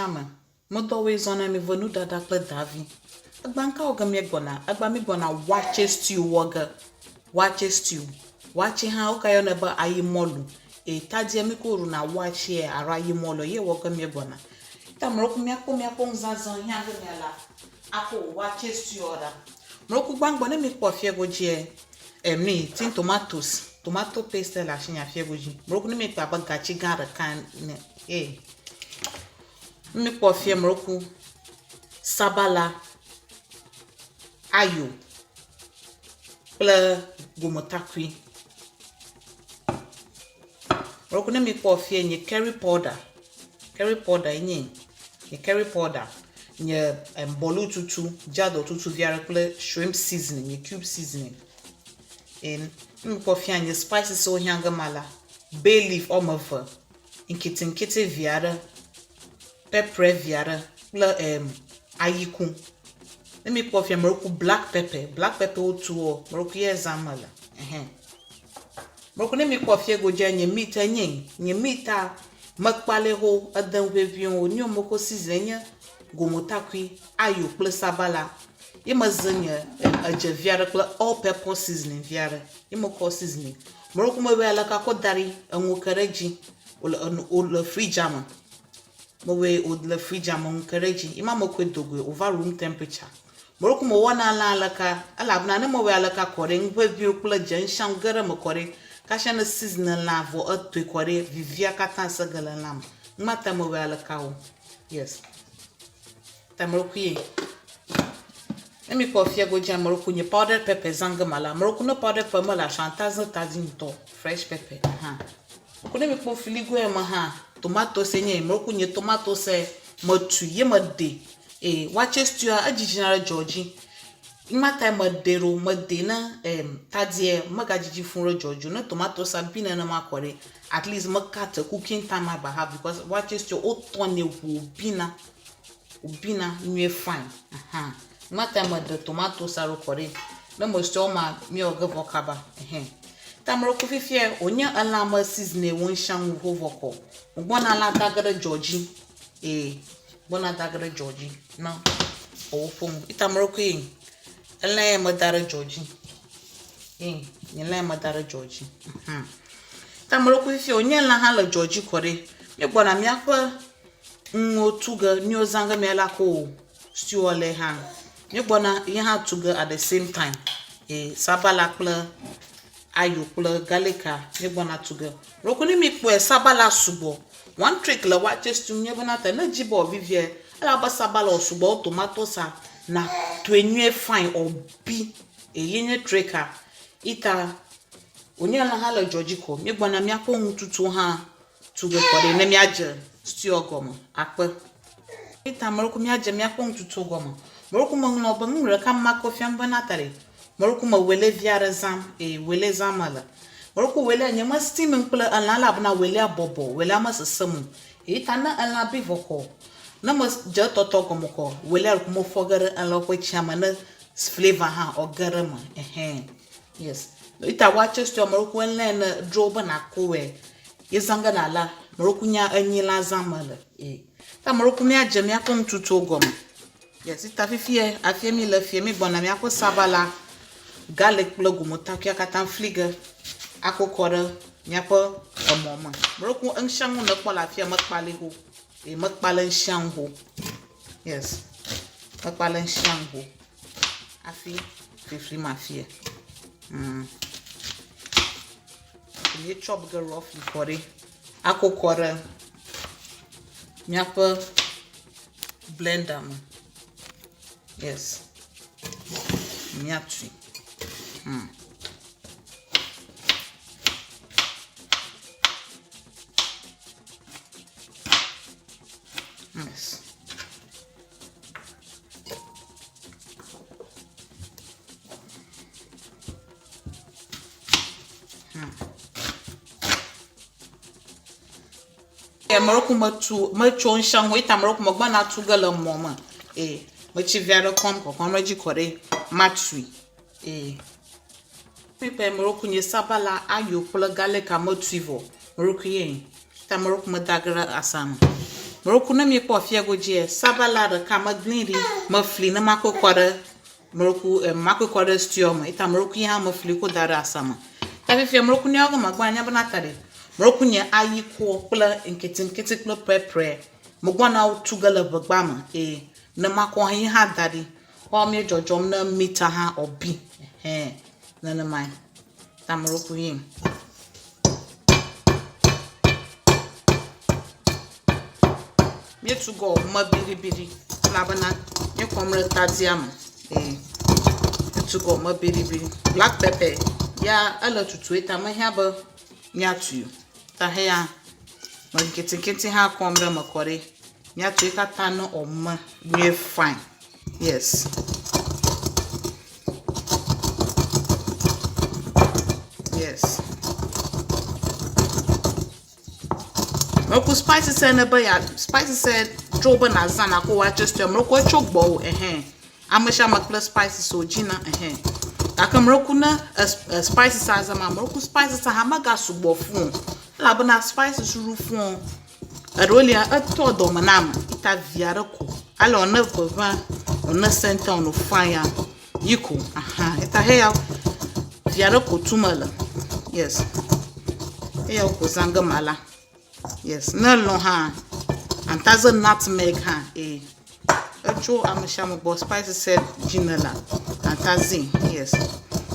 jama. Modowe zona mi venu da ɖakpleDaavi. Agbanka oga mi gona. Agba mi gona Waakye Stew woga. Waakye Stew. Waakye ha oka yo neba ayi molu. Tadie mi ko ru na waakye ara ayi molu ye woga mi gona. Ta mroku mi ako nzazan yanga mi ala. Ako Waakye Stew ora. Mroku gbangbo ne mi po fie goje mi tin tomatoes. Tomato paste la shinya fie goji. Mroku ni mi pa ba gachi gara kan ne mi po fie mroku sabala ayo kple gomotakui. Mroku ni mi po fie nye curry powder nye curry powder nye bolu tutu jado tutu viare kple shrimp seasoning nye cube seasoning. Mi po fie nye spices o hyanga mala bay leaf o mava inkiti viare pepper viare kple ayiku. Mi po fie mroku black pepper o tuo mroku ye zamala mroku mi po fie goje nye meat makpale ho adan wevion o nyo moko seasoning gomotakui ayo kple sabala ye mazenya aje viare kple all pepper seasoning viare ye moko seasoning mroku me wela ka ko dari enwo kereji o le fridge ama mowe o le fridge ama nkereji ima moko dogwe over room temperature mroku mo wana ala ka ala bna ne mo we ala ka kore ngwe bi kple je nshan gere mo kore ka shana season la vo atwe kore vivia katan sagala lam mata mo we ala ka o yes ta mroku ye emi po fie go jam mroku nye powdered pepper zanga mala mroku no powdered pepper mala chantazo tazin to fresh pepper ko ne mi po filigo e ma ha tomato se nye mroku nye tomato se motu ye made Waakye Stew ajijinara Georgie imata madero madena tadie magajiji funro Georgie no tomato sabina na makore at least makata cooking time ba have because Waakye Stew o tone ubina nwe fine mata mad tomato saro kore na mo stew ma mi oga vokaba tamro fifie onya alama season won shan ho voko ugbona la dagara Georgie bona dagara Georgie na o fom itamro ku ele madara Georgie nyela madara Georgie tamro ku fifie onya la hala Georgie kore me gbona mi akwa tuga nyo zanga me la ko stew ole han me gbona ye ha tuga at the same time sabala kple ayo kple galika me gbona tuga roku ni mi po sabala subo one trick la Waakye Stew nye bona ta na jibo vivie ala ba sabala osubo tomato sa na twenye fine obi yenye tricka ita onya la hala Georgie ko me gbona mi akọ ntutu ha tuga kore na mi aje stew ogomo akpe ita mroku mi aje mi akọ ntutu ogomo mroku mo no ba nre ka mako fiam bona tare mroku mo wele viare zam wele zamala mroku wele anya ma steam nkple ala bna wele abobo wele ama sesemu ita na ala bi voko na mo je toto gomo ko wele ko mo fogere ala ko chama na flavor ha ogere ma yes ita Waakye Stew mroku enle na droba na kowe yezanga na ala mroku nya anyila zamala ta mroku mi aje mi akọ ntutu gomo yes ita fifie afie mi le fie mi bona mi akọ sabala garlic kple gomotakui akatan fliga akokore nyapa omoma mroku nshangu na kpola fie makpale ho makpale nshangu yes makpale nshangu afi fifri mafie ye chop the roughly kore akokore nyapa blender yes nyatri yes mroku machu nshango ita mroku magbana tugala moma machi viara kom ko maji kore matri Pipe moroku nye sabala ayo kple galeka motivo moroku ye ta moroku madagara asam Moroku na mi po fie goje sabala de ka magliri ma fli na makokore moroku makokore stew ma ita moroku ya ma fli ko dara asama ta fie moroku ni ogo magba anya bana tare moroku nya ayi ko pla nketi pla pepre mogwa na utugala bagba ma na makwa hin ha dadi kwa mi jojom na mita ha obi na mai ta moroku yin me to go ma biri labana ye komre tadiam to go ma biri black pepper ya ala tutu eta ma ha ba nyatu ta he ya ma kiti ha komre ma kore nyatu ka ta no oma we fine yes Moko spices na ba ya spices said droba na zana ko Waakye Stew moko chogbo amasha makla spices so jina akamroku na spices azama moko spices ha maga sugbo fun labana spices rufun arolia atodo manama ita viarako ala ona bova ona center on fire yiko ita heya viarako tumala yes heya ko zanga mala yes no long ha and that's a nutmeg ha echo amashama bo spices said jinala and tazin yes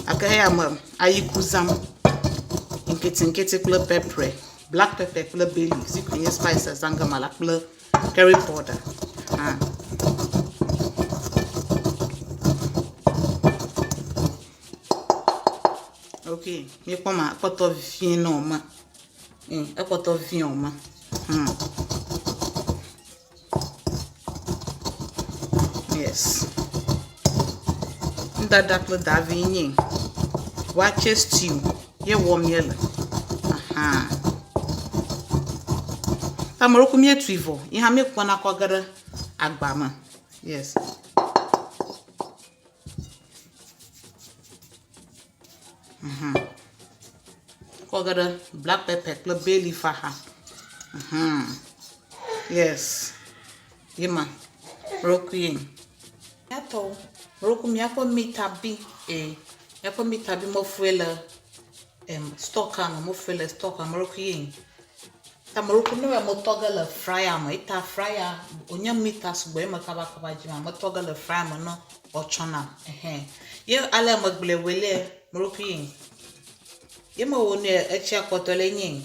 akaya ma ayikuzam nketi kle pepper black pepper kle bay leaves you spices zanga mala kle curry powder okay me poma poto vin no ma poto vin ma yes ɖakpleDaavi nyi Waakye Stew ye warm yele ta moroku mi etuivo ye ha me kwona kwagara agbama yes kwagara black pepper kle bay leaf ha yes yema moroku yin yato moroku mi apo mitabi yapo mitabi mo fuela stock am mo fuela stock am moroku yin ta moroku no mo togala fryer ma ita fryer onya mita sugbo e makaba jima mo togala fryer ma no ochona ye ala magbele wele moroku yin ye mo woni echi akotole yin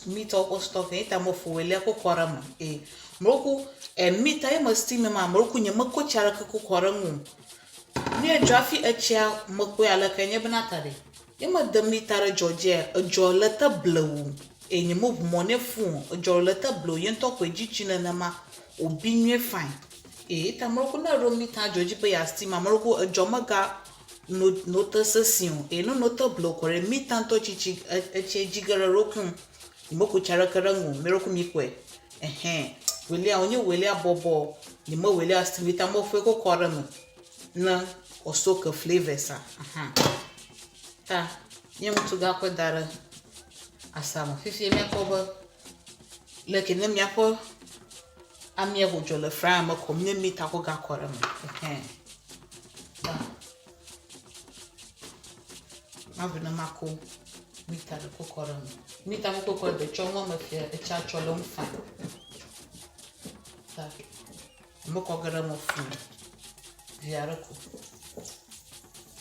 meat or stock ita mo fuele ko korama moroku mita ye mo steam ma moroku nya mako chara ko korangu ni drafi echia mako ala kenye banatare ye mo de mita Georgia joleta blow enyi mo money fun joleta blow yen to ko ejichina na ma obi nwe fine ta moroku na ro mita Georgia pe ya steam moroku jomaga no to sesion no to blow kore mita to chichi echi jigara rokun moko chara karangu moroku mikwe welia onye welia bobo ni mo welia stimita mo fe ko korama na osoka flavors ta nyem tuga ko dara asama fifi me ko ba leke nem yapo amia go jole fry ma ko nem mita ko ga korama ma vina mako mita ko korama mita ko ko de chongo ma fe e cha cholom fa ta mo ko gara mo fu viarako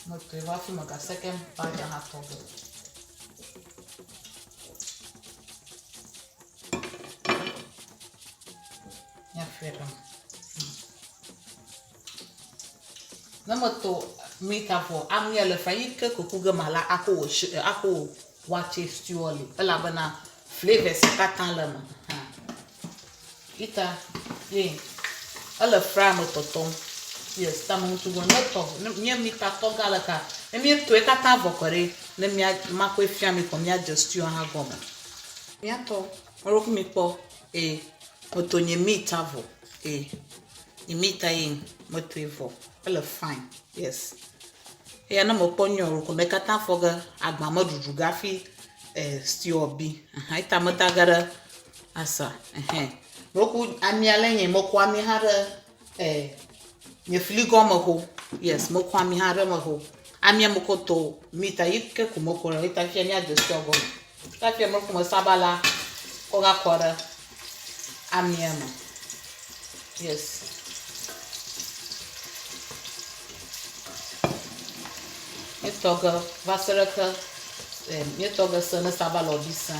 mo to va fu ma ka second pa ja ha to ya fera na mo to mita fo amia le fayi ke ko kuga mala ako Waakye Stew oli ala bana flavors ka tan la ma ita ye ala fry mo totom yes ta mo tu go na to mi mita to galaka mi to e ka ta vokore na mi mako efia mi ko mi just stew ha goma mi ato moroku mi po otonye mita vo imita yin mo to evo ala fine yes ya na mo ponyo ko me ka ta foga agba mo dudu gafi stew obi ita mo tagara asa Roku amia lenye moko ami hare nye fligo ho. Yes, moko ami hare ho. Amia moko to mita yike kumoko re ita fia nya de stogo. Ta fia moko mo sabala oga kwara amia ma. Yes. Toga vaseraka toga sana sabala obisa.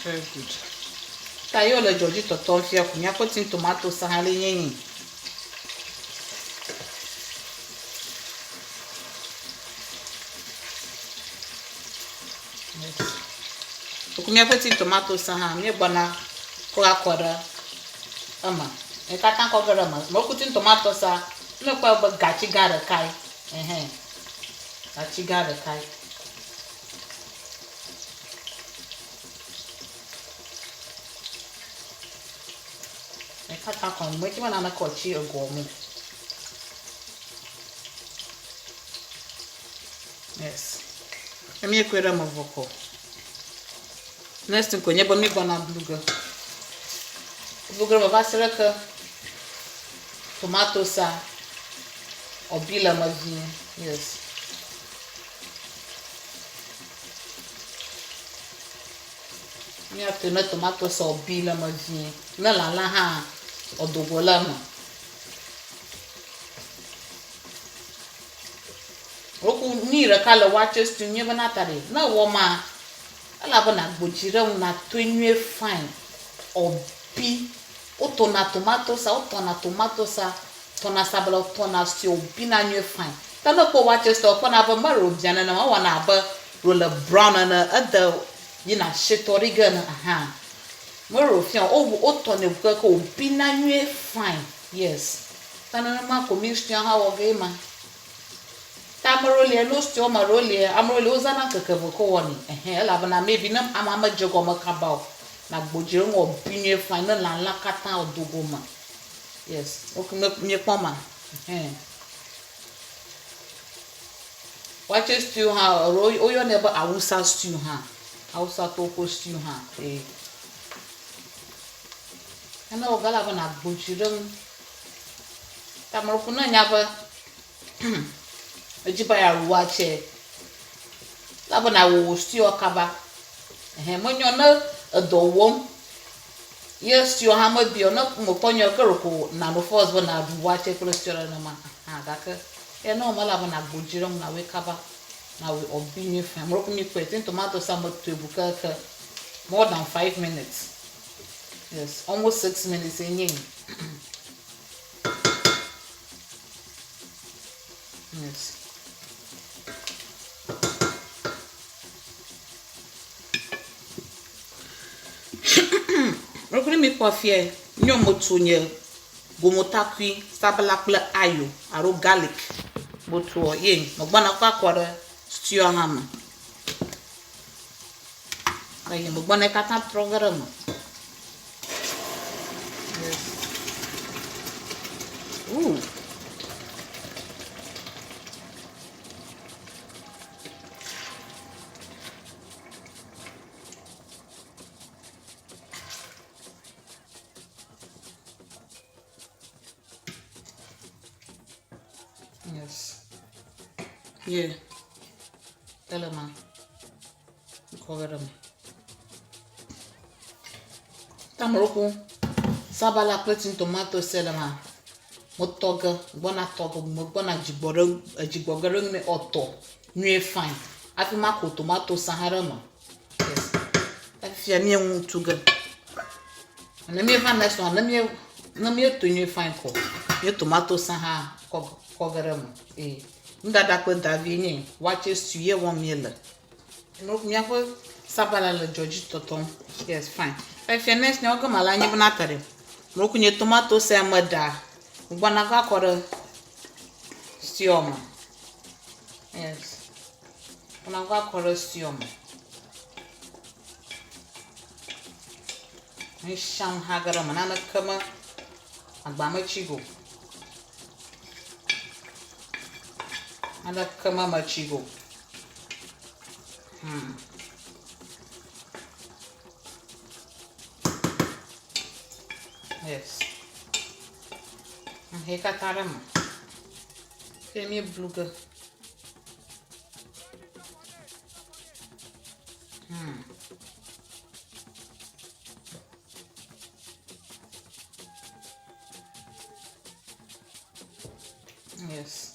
Very good. Tayo le joji toton fia kunya putting tomato sahali nyenyi. Kunya putting tomato saha me bana koga kwara ama. E katan ko gara mas. Mo putting tomato sa me kwa ba gachi gara kai. Gachi gara kai. Kata kon mweti wana na kochi ogomu. Yes. Emi ekwera mavoko. Next nkonye bo mi bona bluga. Bluga baba sereka tomato sa obila mavi. Yes. Mi atena tomato sa obila mavi. Na la ha odogolama. Roku nira kala Waakye Stew nyeba natare na woma ala bana gbojire na twenye fine obi otona tomato sa tona sabala tona stew obi na nye fine tana ko Waakye Stew ko na ba maro biana na wana ba roll brown na ada yina shetoriga na moro fia otone buka ko obi na nye fine. Yes. Tana ma ko mi stew ha wogema tamarole no stew marole amrole ozana kakabo ko woni ela bana maybe na amama jogo makabao na gbojire ngo binye fine na la kata odogoma. Yes, okume mi poma Waakye Stew ha oyo neba Hausa stew ha Hausa toko stew ha ana ogala bana gbojire tamaroko na nyaba ejiba ya ruwache labo na wo stew okaba monyo na edowom yes stew ha ma bi ona mo ponyo keroko na no force bo na ruwache stew na ma gaka no ma labo na gbojire na we kaba na we obinye fa mo ko mi put tomato sa mo to ebuka ka more than 5 minutes. Yes, almost 6 minutes in. Yes. Rokuni mi pofie nyomo tunye gomotakwi sabala kple ayo aro garlic botuo ye mogbana kwa kwara stew hama ayi mogbana kata program. Yes. Ooh. Yes. Yeah. Elema. Cover them. Tamaroko. Sabala putting tomato selama. Motoga. Bona toga. Bona jibogering me oto. New fine. Afi mako tomato saharama. Yes. Afi ya miye untuga. Na miye van next one. Na miye to new fine ko. Miye tomato saha. Kogarama. ƉakpleDaavi nye Waakye Stew ye won miele. No miafo sabala le joji toton. Yes, fine. If next na oga mala nyi bna tare. Mo kunye tomato se amada. Gbana ga kore stew ma. Yes. Gbana ga kore stew ma. sham hagara manana kama agbama chigo. Ada kama machigo. Yes. He katarama. Femi bluga. Yes.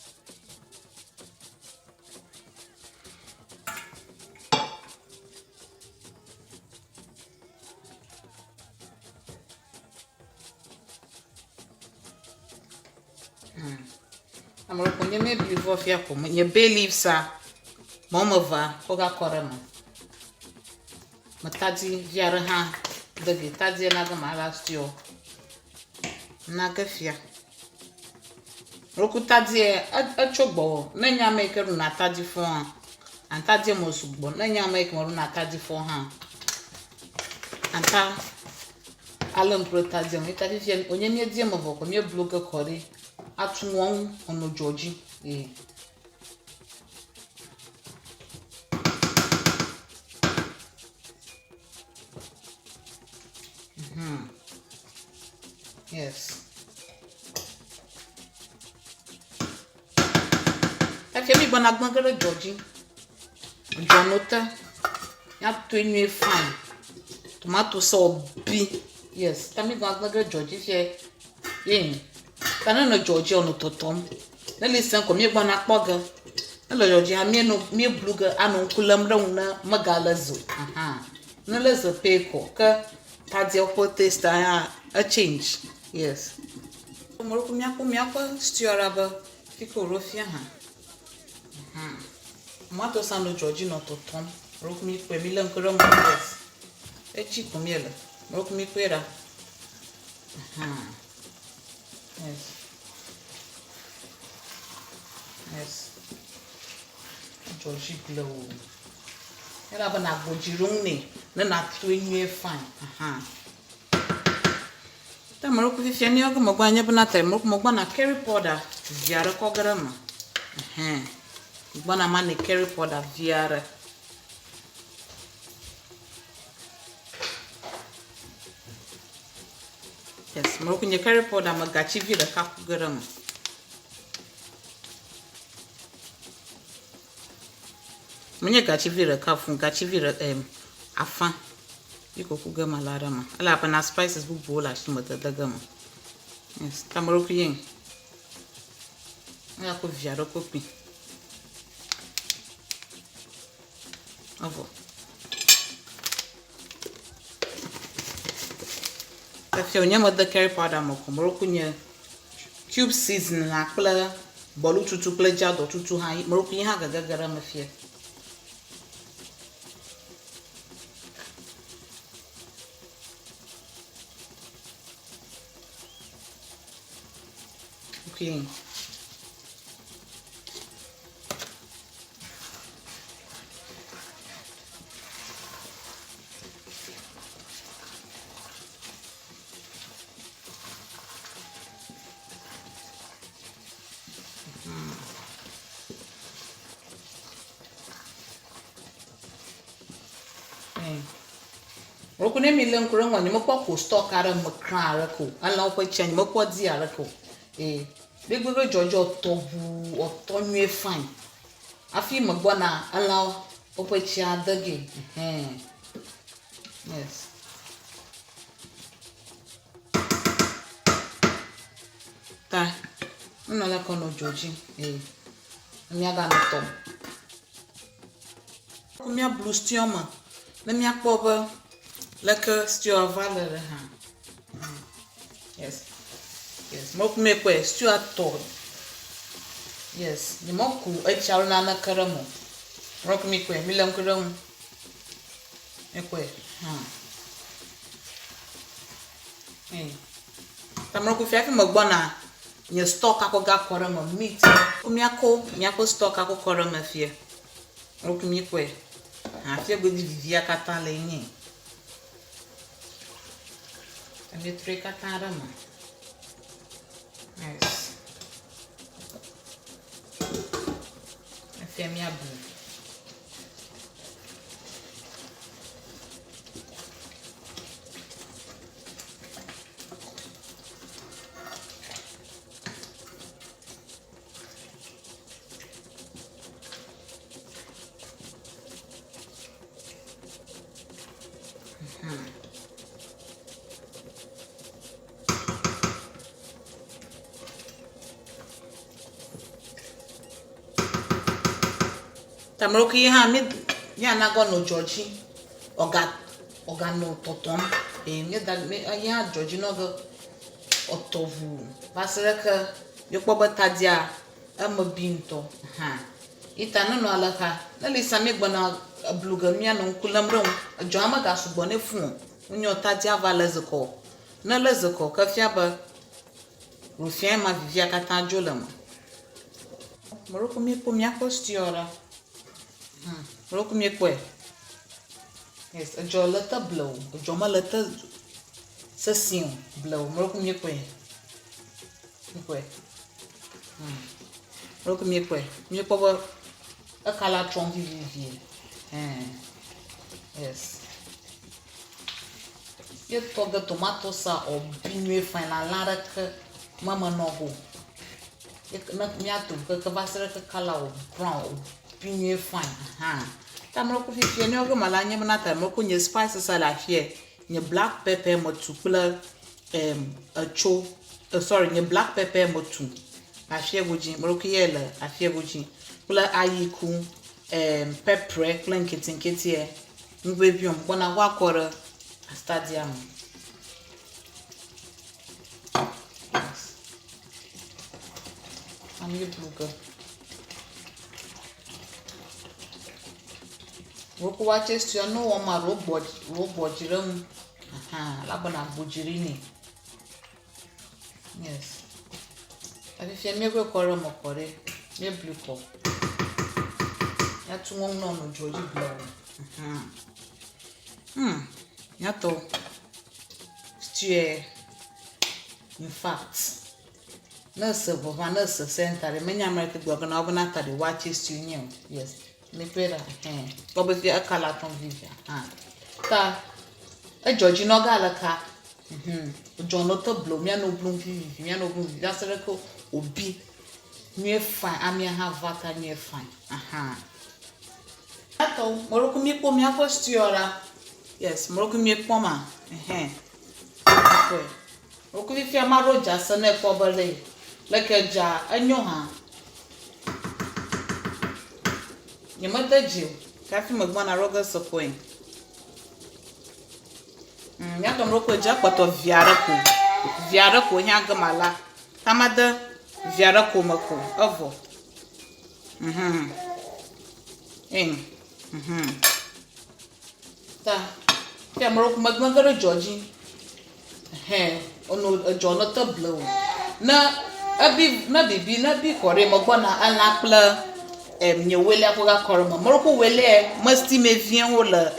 Amor konye me believe fia ko me believe sa mama va koga korema matadi viara ha dege tadi na ga mala stio na ga fia roku tadi a chogbo na nya me ke ru na tadi fo ha antadi mo sugbo na nya me ke ru na tadi fo ha anta alam pro tadi mo tadi fia onye ne die mo ko me blog kori atuwon ono Georgie yes afemi bona gbangere Georgie jonota ya twenye fine tomato so bi yes tami gbangere Georgie fie yin kana no Georgie ono totom na listen ko mi gba na kpoga na lo Georgie ha mi bluga anu kulam na magalazo na lezo peko ka tadi o taste a change yes mo ko mi akwa stew araba fiko rofia ha tomato sando Georgie no totom ro ko mi pe mi len ko ro mo yes e chi ko mi ele mo ko mi pera yes. Yes. Georgie glow. Era bana bojirung ni na twenye fine. Ta mo ko fi ni ogo mo gba nya bana ta mo gba na curry powder viara ko grama. Gba na ma ni curry powder viara. Yes, mo ko nya curry powder ma gachi vira ka ko grama. Mwenye gachi vira kafu gachi vira afan iko kuga malara ma ala pa na spices bu bola shi mata daga ma yes tamaro ku yin ala ko viaro ko pi avo ta fi onya mother curry powder mo ko moro ku nya cube season na kple bolu tutu kple jado tutu ha moro ku yin ha gaga ma fi okay Rokune mi len kuro ngani mo ko stock ara mo kran ara ko ala ko chen mo ko di ara ko begbego Georgie tobu otonwe fine afi mo gbo na ala o ko chi adage yes ta no la kono Georgie mi aga no tom ko mi blue stew ma na mi akpo like stew avalere yes yes mo me ko stew ato yes ni mo ku e charu na karamo rock me ko mi lam karamo e ko tamro ku fiafi mo gbona ni stock akoga karamo meat o mi ako stock akokoro ma fie rock me ko afie go di vivia kata le yin me three katarama. Nice. I feel me a blue. Tamroki ha mi ya na go no Georgie oga no totom me da me ya Georgie no go otovu basreka yokpo batadia amabinto ha ita no alaka na lisa me gbona blugamia no kulamro adwama ga sugbo ne fu unyo tadia valezeko na lezeko ka fiaba rufien ma vivia kata jolama moroko mi po mi akostiora moroko mi kwe yes a jolata blow a joma lata sasin blow moroko mi kwe moroko mi kwe mi po a kala tron vivia yes ye toga tomato sa o binwe final lara ka mama nogo ye na miato ka basira ka kala o brown binwe fine tamro ko fi ne ogo malanya na tamro ko nye spices ala fie nye black pepper motu kula nye black pepper motu afie goji mro ko yela afie goji kula ayiku pepper kula nketinketi e ngwe biom bona wakora stadium I'm your blue. Waakye Stew no one my robot jirum. Labana bujirini. Yes. I feel me go color mo kore. Me blue ko. Ya tu won no Georgie blow. Yato stew in fact nurse bova nurse center menya America go na obna ta the Waakye Stew new yes me pera bobo fi akala ton vivia ta e Georgie no galaka John no to blow me no bloom vivia no bloom that's the obi new fine amia have vata new fine ato moroko mi po mi akostiora yes moroko mi poma moroko vi fi amaro jasa na ko bale like ja anyo ha nyamata ji ka fi magba na roga sokoin ya to moroko ja kwato viara ko nya gamala tamada viara ko mako ovo ta ya moroko magmagaro Georgie ono jonata blow na bibi kore magbona ala kple nye wele akoga kore moroko wele masti me vien hola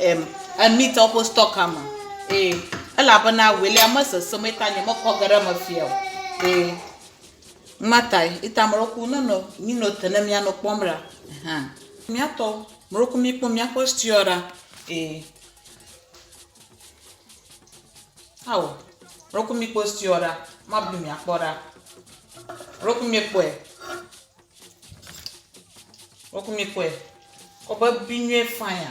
amita opo stock ama ala bana wele amasa someta nye makogara mafiel matai ita moroko no nino tenemia no pomra miato moroko mi po mi akostiora awo moroko mi postiora mablu mi akpora moroko mi kwe oba binwe fire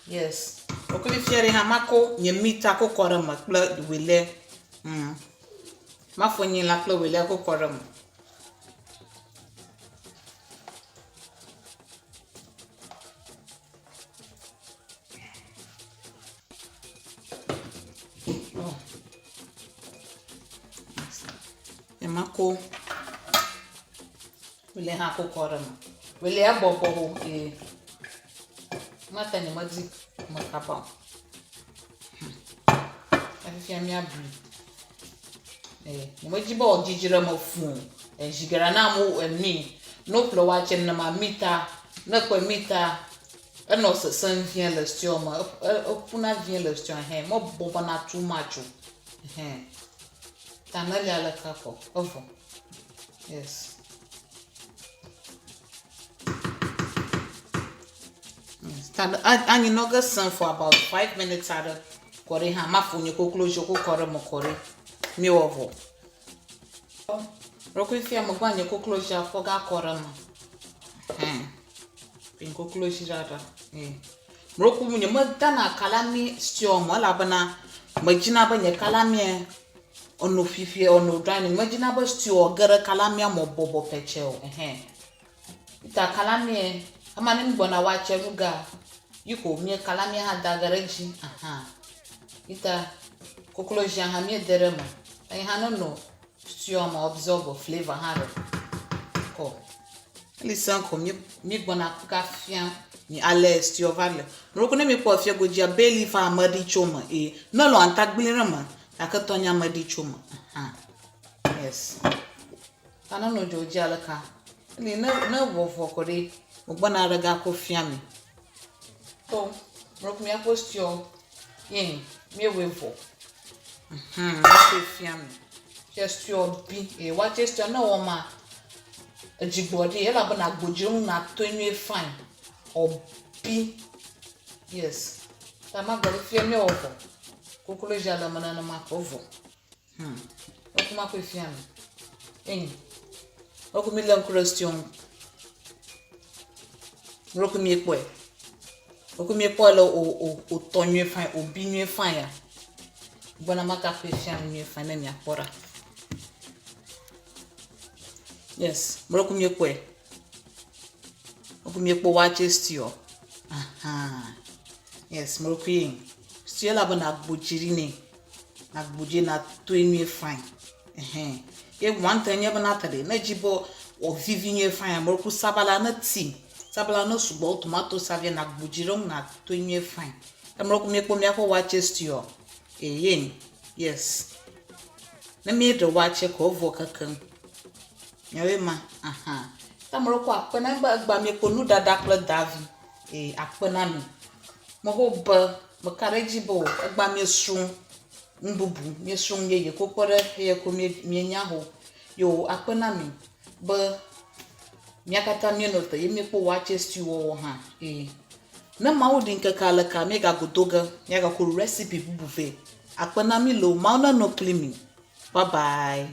yes moroko mi fiere ha mako nye mita ko korama kla wele mafonyi la kla wele ko korama mako wele ha ko korama wele abobo ho mata ni mazi makapa afia mi abri ni maji ba ojijira mafu jigara na mo emi no plo wache na ma mita na kwa mita no se san vient le stew ma opuna vient le stew mo boba na too much Tanali alaka ko ovo. Yes. And you know go sun for about 5 minutes at a kore ha ma funye ko close ko kore mo kore mi ovo. Roku ifia mo gbanye ko close afọ ga kore mo. Pin ko close rada. Roku munye mo dana kalami stew mo la bana magina banye kalami ono fifie ono dran magina ba stew ogere kalami mo bobo peche o. Ita kalami amane mbona waakye ruga yiko mi kalami ha dagareji ita kokoloji ha mi derema ai ha no stew ma absorb flavor ha ko lisan ko mi bona ka fian ni ale stew vale roko ne mi po fie goji abeli fa amadi choma no lo antagbin ma akatonya amadi choma yes kana no joji alaka ni na wo kore Ogbona raga ko fiami. So, roko mi apost yo yin mi wevo. Ko fiami. Just your bi Waakye Stew na wo ma ajigbodi e la bana gbojirun na to enu fine. Obi. Yes. Tama gari fiami ovo. Kokolo jala mana na makovo. Roko ma ko fiami. Roko mi lan question. Roku mi ekpo lo o tonye fine o binye fine ya bona maka fiam nye fine na akpora yes roku mi ekpo Waakye Stew yes roku yin stew la bona agbojiri ne agboje na to enye fine ye one thing ye bona tade na jibo o vivinye fine roku sabala na tea Sabala no subo tomato savia na gbujirong na to nye fine. Tamro mi akọ Waakye Stew. Yen. Yes. Na mi do waakye ko ovo kakan. Nyawe ma. Tamro ko apena gba mi ko nu ɖakpleDaavi. Apena mi. Mo ho ba mo kareji bo gba mi sun mbubu mi sun ye ko pore ye ko mi nya ho. Yo apena mi. Ba miakata mi no te yemi po Waakye Stew wo ha na maudi nke kala ka mi ga godoga ya ga ko recipe bubuve akpana mi lo ma no cleaning bye bye.